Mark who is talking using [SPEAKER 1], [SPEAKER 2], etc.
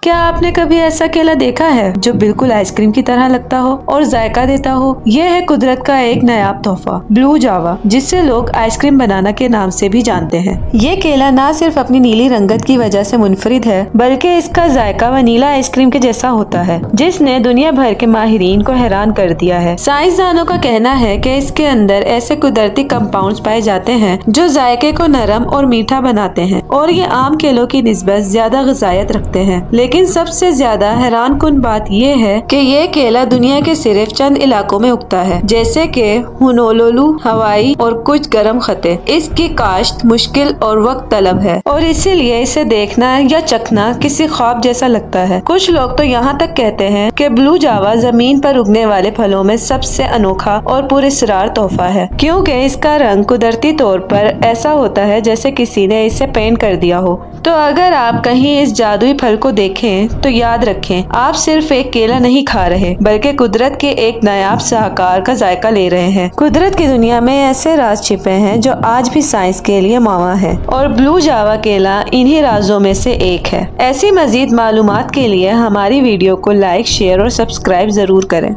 [SPEAKER 1] क्या आपने कभी ऐसा केला देखा है जो बिल्कुल आइसक्रीम की तरह लगता हो और जायका देता हो? यह है कुदरत का एक नायाब तोहफा, ब्लू जावा, जिसे लोग आइसक्रीम बनाना के नाम से भी जानते हैं। ये केला न सिर्फ अपनी नीली रंगत की वजह से मुनफरिद है, बल्कि इसका जायका वनीला आइसक्रीम के जैसा होता है, जिसने दुनिया भर के माहिरीन को हैरान कर दिया है। साइंसदानों का कहना है कि इसके अंदर ऐसे कुदरती कंपाउंड्स पाए जाते हैं जो जायके को नरम और मीठा बनाते हैं और ये आम केलों की निस्बत ज्यादा ग़िज़ायत रखते हैं। लेकिन सबसे ज्यादा हैरान कुन बात ये है कि ये केला दुनिया के सिर्फ चंद इलाकों में उगता है, जैसे कि होनोलुलु, हवाई और कुछ गर्म खत्े। इसकी काश्त मुश्किल और वक्त तलब है और इसीलिए इसे देखना या चखना किसी ख्वाब जैसा लगता है। कुछ लोग तो यहाँ तक कहते हैं कि ब्लू जावा जमीन पर उगने वाले फलों में सबसे अनोखा और पुरस्कार तोहफा है, क्योंकि इसका रंग कुदरती तौर पर ऐसा होता है जैसे किसी ने इसे पेंट कर दिया हो। तो अगर आप कहीं इस जादुई फल को देखें तो याद रखें, आप सिर्फ एक केला नहीं खा रहे, बल्कि कुदरत के एक नायाब शाहकार का जायका ले रहे हैं। कुदरत की दुनिया में ऐसे राज छिपे हैं जो आज भी साइंस के लिए मावा है, और ब्लू जावा केला इन्हीं राजों में से एक है। ऐसी मजीद मालूमात के लिए हमारी वीडियो को लाइक, शेयर और सब्सक्राइब जरूर करें।